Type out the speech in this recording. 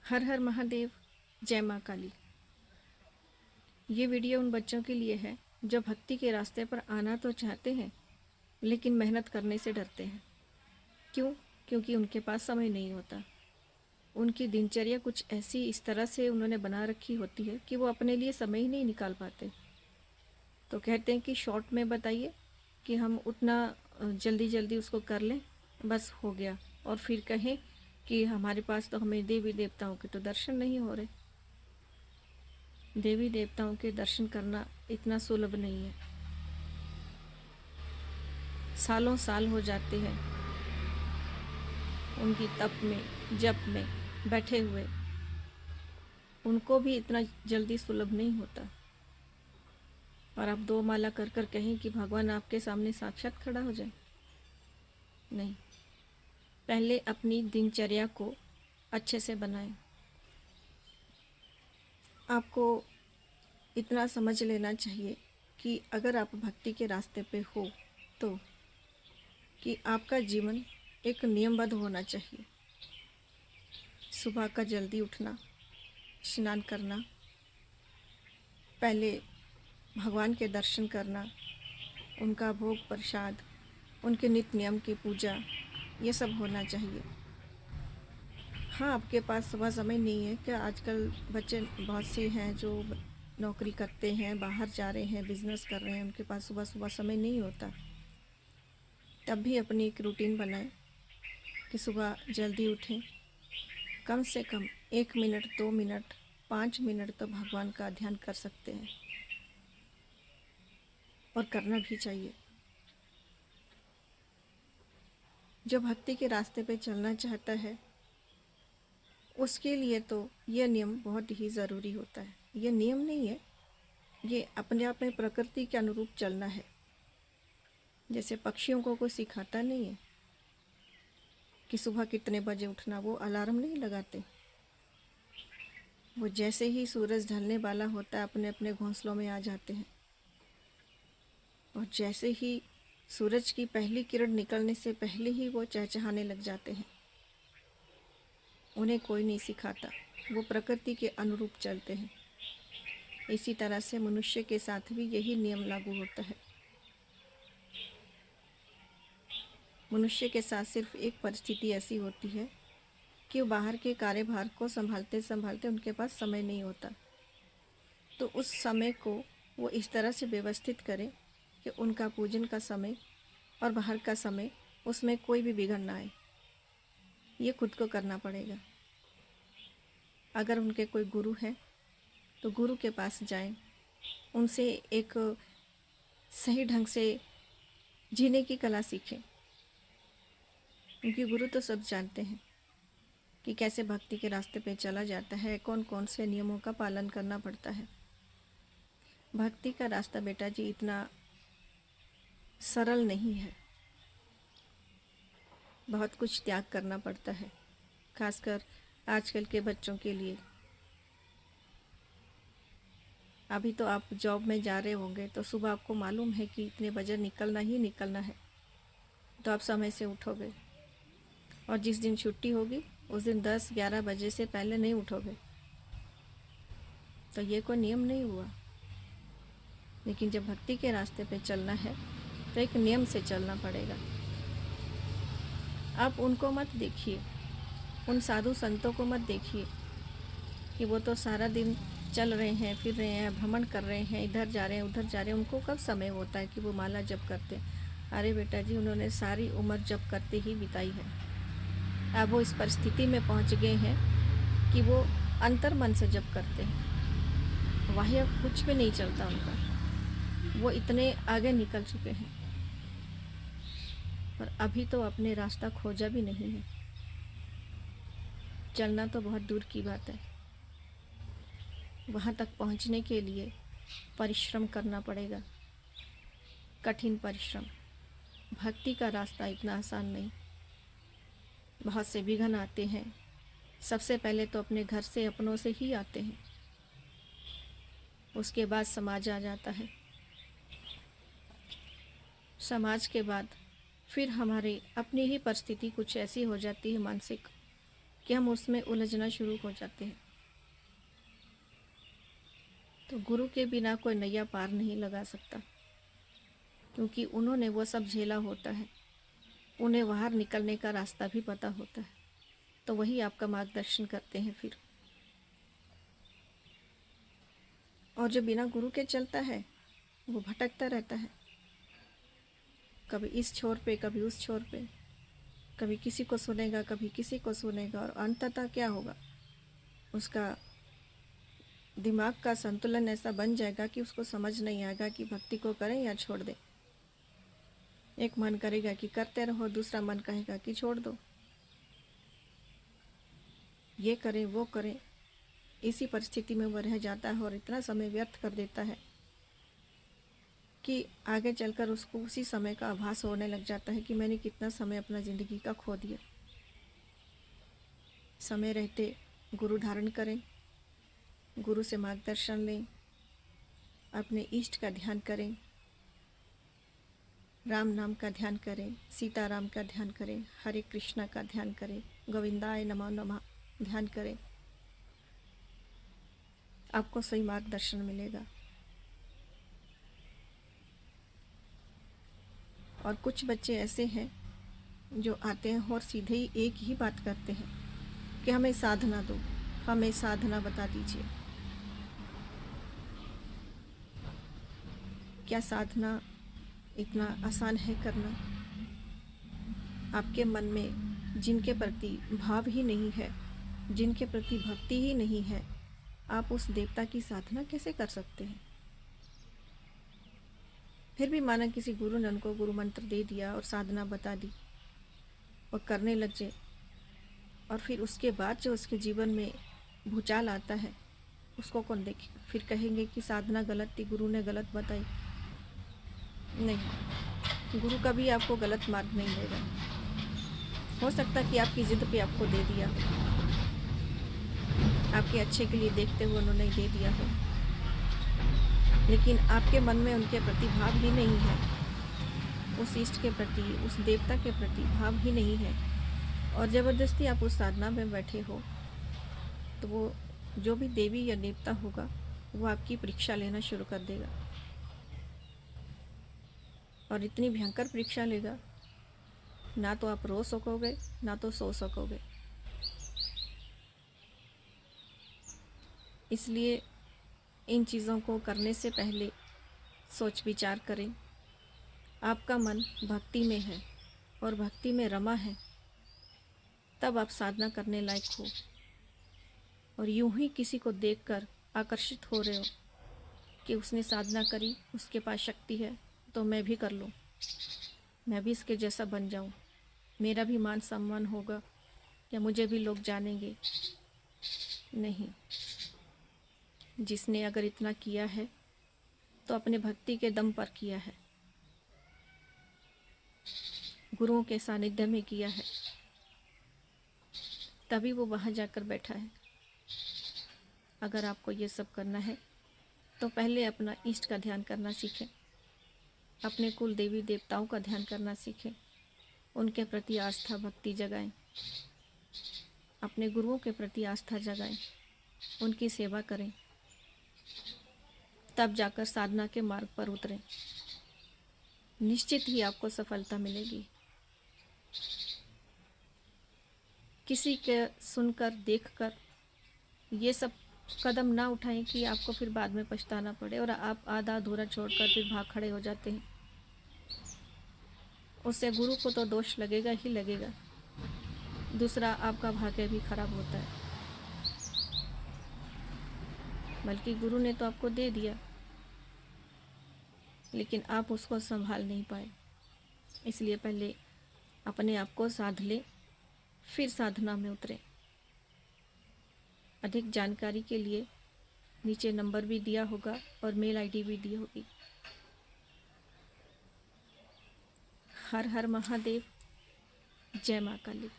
हर हर महादेव। जय माँ काली। ये वीडियो उन बच्चों के लिए है जो भक्ति के रास्ते पर आना तो चाहते हैं लेकिन मेहनत करने से डरते हैं। क्यों? क्योंकि उनके पास समय नहीं होता। उनकी दिनचर्या कुछ ऐसी इस तरह से उन्होंने बना रखी होती है कि वो अपने लिए समय ही नहीं निकाल पाते। तो कहते हैं कि शॉर्ट में बताइए कि हम उतना जल्दी जल्दी उसको कर लें, बस हो गया। और फिर कहें कि हमारे पास तो हमें देवी देवताओं के तो दर्शन नहीं हो रहे। देवी देवताओं के दर्शन करना इतना सुलभ नहीं है। सालों साल हो जाते हैं उनकी तप में, जप में बैठे हुए। उनको भी इतना जल्दी सुलभ नहीं होता। और आप दो माला कर कर कहें कि भगवान आपके सामने साक्षात खड़ा हो जाए, नहीं। पहले अपनी दिनचर्या को अच्छे से बनाएं। आपको इतना समझ लेना चाहिए कि अगर आप भक्ति के रास्ते पे हो तो कि आपका जीवन एक नियमबद्ध होना चाहिए। सुबह का जल्दी उठना, स्नान करना, पहले भगवान के दर्शन करना, उनका भोग प्रसाद, उनके नित्य नियम की पूजा, ये सब होना चाहिए। हाँ, आपके पास सुबह समय नहीं है क्या? आजकल बच्चे बहुत से हैं जो नौकरी करते हैं, बाहर जा रहे हैं, बिजनेस कर रहे हैं, उनके पास सुबह सुबह समय नहीं होता। तब भी अपनी एक रूटीन बनाएं कि सुबह जल्दी उठें। कम से कम 1 मिनट, 2 मिनट, 5 मिनट तो भगवान का ध्यान कर सकते हैं और करना भी चाहिए। जो भक्ति के रास्ते पे चलना चाहता है उसके लिए तो यह नियम बहुत ही ज़रूरी होता है। ये नियम नहीं है, ये अपने आप में प्रकृति के अनुरूप चलना है। जैसे पक्षियों को कोई सिखाता नहीं है कि सुबह कितने बजे उठना, वो अलार्म नहीं लगाते। वो जैसे ही सूरज ढलने वाला होता है अपने अपने घोंसलों में आ जाते हैं। और जैसे ही सूरज की पहली किरण निकलने से पहले ही वो चहचहाने लग जाते हैं। उन्हें कोई नहीं सिखाता, वो प्रकृति के अनुरूप चलते हैं। इसी तरह से मनुष्य के साथ भी यही नियम लागू होता है। मनुष्य के साथ सिर्फ एक परिस्थिति ऐसी होती है कि वो बाहर के कार्यभार को संभालते संभालते उनके पास समय नहीं होता। तो उस समय को वो इस तरह से व्यवस्थित करें कि उनका पूजन का समय और बाहर का समय, उसमें कोई भी बिगड़ ना आए। ये खुद को करना पड़ेगा। अगर उनके कोई गुरु हैं तो गुरु के पास जाएं, उनसे एक सही ढंग से जीने की कला सीखें। क्योंकि गुरु तो सब जानते हैं कि कैसे भक्ति के रास्ते पे चला जाता है, कौन कौन से नियमों का पालन करना पड़ता है। भक्ति का रास्ता बेटा जी इतना सरल नहीं है। बहुत कुछ त्याग करना पड़ता है, खासकर आजकल के बच्चों के लिए। अभी तो आप जॉब में जा रहे होंगे तो सुबह आपको मालूम है कि इतने बजे निकलना ही निकलना है, तो आप समय से उठोगे। और जिस दिन छुट्टी होगी उस दिन 10-11 बजे से पहले नहीं उठोगे। तो ये कोई नियम नहीं हुआ। लेकिन जब भक्ति के रास्ते पे चलना है तो एक नियम से चलना पड़ेगा। आप उनको मत देखिए, उन साधु संतों को मत देखिए कि वो तो सारा दिन चल रहे हैं, फिर रहे हैं, भ्रमण कर रहे हैं, इधर जा रहे हैं, उधर जा रहे हैं। उनको कब समय होता है कि वो माला जप करते हैं? अरे बेटा जी, उन्होंने सारी उम्र जप करते ही बिताई है। अब वो इस परिस्थिति में पहुंच गए हैं कि वो अंतर मन से जप करते हैं। बाह्य कुछ भी नहीं चलता उनका। वो इतने आगे निकल चुके हैं, पर अभी तो अपने रास्ता खोजा भी नहीं है। चलना तो बहुत दूर की बात है। वहाँ तक पहुँचने के लिए परिश्रम करना पड़ेगा, कठिन परिश्रम। भक्ति का रास्ता इतना आसान नहीं। बहुत से विघ्न आते हैं। सबसे पहले तो अपने घर से, अपनों से ही आते हैं। उसके बाद समाज आ जाता है। समाज के बाद फिर हमारी अपनी ही परिस्थिति कुछ ऐसी हो जाती है मानसिक कि हम उसमें उलझना शुरू हो जाते हैं। तो गुरु के बिना कोई नैया पार नहीं लगा सकता, क्योंकि उन्होंने वो सब झेला होता है, उन्हें बाहर निकलने का रास्ता भी पता होता है, तो वही आपका मार्गदर्शन करते हैं फिर। और जो बिना गुरु के चलता है वो भटकता रहता है, कभी इस छोर पे कभी उस छोर पे, कभी किसी को सुनेगा कभी किसी को सुनेगा, और अंततः क्या होगा, उसका दिमाग का संतुलन ऐसा बन जाएगा कि उसको समझ नहीं आएगा कि भक्ति को करें या छोड़ दें। एक मन करेगा कि करते रहो, दूसरा मन कहेगा कि छोड़ दो, ये करें वो करें। इसी परिस्थिति में वो रह जाता है और इतना समय व्यर्थ कर देता है कि आगे चलकर उसको उसी समय का आभास होने लग जाता है कि मैंने कितना समय अपना ज़िंदगी का खो दिया। समय रहते गुरु धारण करें, गुरु से मार्गदर्शन लें, अपने इष्ट का ध्यान करें, राम नाम का ध्यान करें, सीताराम का ध्यान करें, हरे कृष्णा का ध्यान करें, गोविंदाय नमो नमः ध्यान करें। आपको सही मार्गदर्शन मिलेगा। और कुछ बच्चे ऐसे हैं जो आते हैं और सीधे ही एक ही बात करते हैं कि हमें साधना दो, हमें साधना बता दीजिए। क्या साधना इतना आसान है करना? आपके मन में जिनके प्रति भाव ही नहीं है, जिनके प्रति भक्ति ही नहीं है, आप उस देवता की साधना कैसे कर सकते हैं? फिर भी माना किसी गुरु ने उनको गुरु मंत्र दे दिया और साधना बता दी और करने लग जाए, और फिर उसके बाद जो उसके जीवन में भूचाल आता है उसको कौन देखेगा? फिर कहेंगे कि साधना गलत थी, गुरु ने गलत बताई। नहीं, गुरु कभी आपको गलत मार्ग नहीं देगा। हो सकता कि आपकी ज़िद पे आपको दे दिया हो, आपके अच्छे के लिए देखते हुए उन्होंने दे दिया हो, लेकिन आपके मन में उनके प्रति भाव ही नहीं है, उस इष्ट के प्रति, उस देवता के प्रति भाव ही नहीं है, और ज़बरदस्ती आप उस साधना में बैठे हो, तो वो जो भी देवी या देवता होगा वो आपकी परीक्षा लेना शुरू कर देगा, और इतनी भयंकर परीक्षा लेगा, ना तो आप रो सकोगे ना तो सो सकोगे। इसलिए इन चीज़ों को करने से पहले सोच विचार करें। आपका मन भक्ति में है और भक्ति में रमा है, तब आप साधना करने लायक हो। और यूं ही किसी को देखकर आकर्षित हो रहे हो कि उसने साधना करी, उसके पास शक्ति है, तो मैं भी कर लूँ, मैं भी इसके जैसा बन जाऊँ, मेरा भी मान सम्मान होगा या मुझे भी लोग जानेंगे। नहीं, जिसने अगर इतना किया है तो अपने भक्ति के दम पर किया है, गुरुओं के सानिध्य में किया है, तभी वो वहाँ जाकर बैठा है। अगर आपको ये सब करना है तो पहले अपना इष्ट का ध्यान करना सीखें, अपने कुल देवी देवताओं का ध्यान करना सीखें, उनके प्रति आस्था भक्ति जगाएं, अपने गुरुओं के प्रति आस्था जगाएं, उनकी सेवा करें, तब जाकर साधना के मार्ग पर उतरें। निश्चित ही आपको सफलता मिलेगी। किसी के सुनकर देखकर ये सब कदम ना उठाएं कि आपको फिर बाद में पछताना पड़े और आप आधा अधूरा छोड़कर फिर भाग खड़े हो जाते हैं। उससे गुरु को तो दोष लगेगा ही लगेगा, दूसरा आपका भाग्य भी खराब होता है। बल्कि गुरु ने तो आपको दे दिया, लेकिन आप उसको संभाल नहीं पाए। इसलिए पहले अपने आप को साध ले, फिर साधना में उतरे। अधिक जानकारी के लिए नीचे नंबर भी दिया होगा और मेल आईडी भी दी होगी। हर हर महादेव, जय माँ काली।